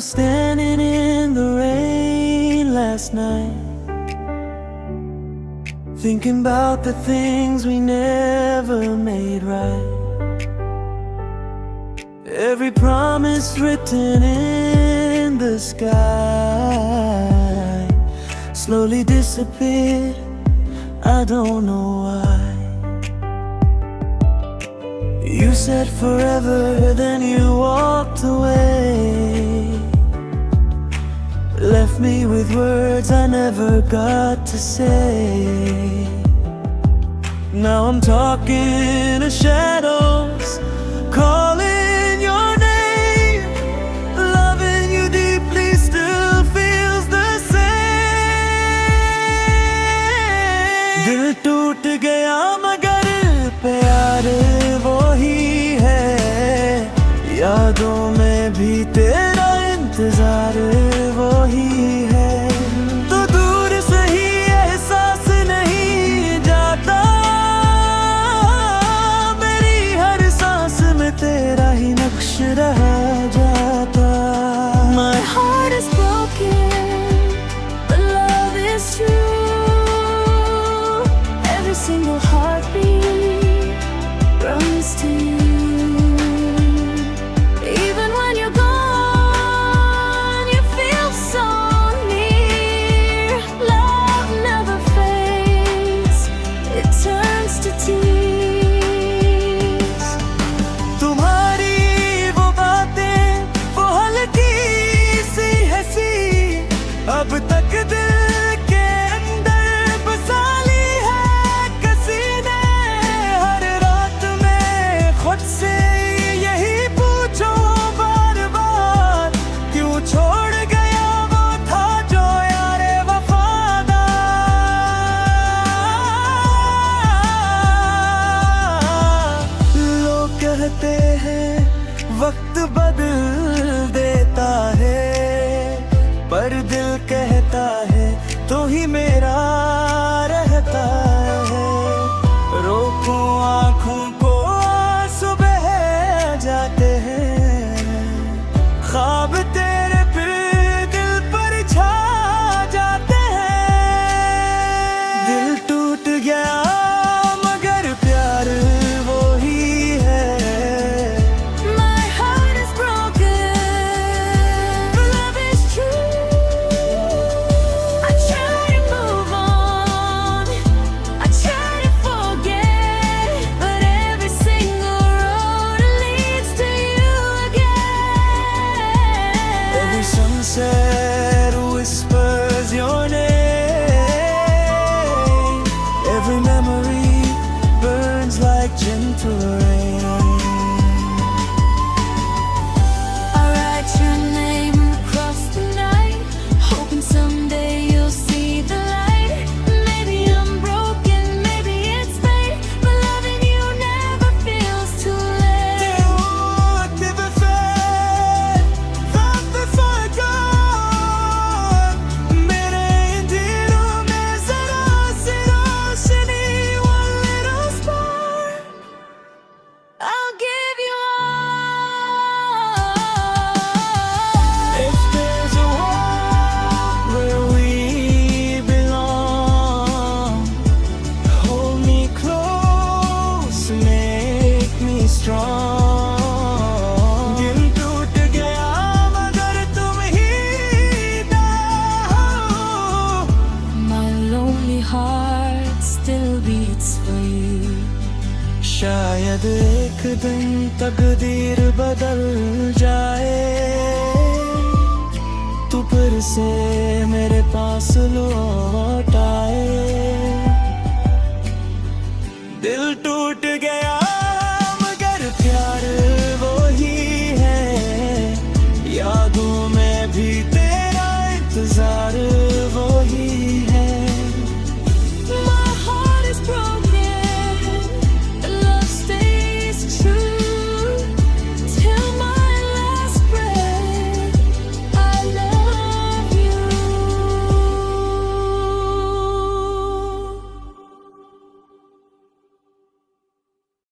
was standing in the rain last night, thinking about the things we never made right. Every promise written in the sky slowly disappeared, I don't know why. You said forever, then you walked away, left me with words I never got to say. Now I'm talking to shadows, calling your name. Loving you deeply still feels the same. दिल टूट गया मगर प्यार वो ही है, यादों में भी तेरा इंतजार वो ही है। तो दूर सही एहसास नहीं जाता, मेरी हर सांस में तेरा ही नक्श रह जाता। My heart is broken, but love is true. Every single heartbeat runs to you. Even when you're gone, you feel so near. Love never fades, it turns to tears. तुम्हारी वो बातें, वो हल्की सी हंसी, अब तक दिल के अंदर बसा ली है किसी ने। हर रात में खुद से यही पूछो बार बार, क्यों छोड़ गया वो था जो यार वफादार। लोग कहते हैं वक्त बदल देता है, पर दिल कहता है तो ही मेरा रहता है। रोको आँखों को आंसू बह जाते हैं, ख्वाब तेरे फिर दिल पर छा जाते हैं। दिल टूट गया मगर प्यार वो ही है। My heart is broken, but love is true. I try to move on, I try to forget, but every single road leads to you again. Every sunset whispers your name, every memory burns like gentle rain. I write your name across the night, hoping someday you'll see the light. Maybe I'm broken, maybe it's fate, but loving you never feels too late. वक्त बफैर वक्त फगार, मेरे दिलों में जरा सी रोशनी, one little spark, I'll give you all. if there's a world where we belong, hold me close, make me strong. दिल टूट गया मगर तुम ही ना हो। My lonely heart still beats for you. शायद एक दिन तकदीर बदल जाए, तू फिर से मेरे पास लौट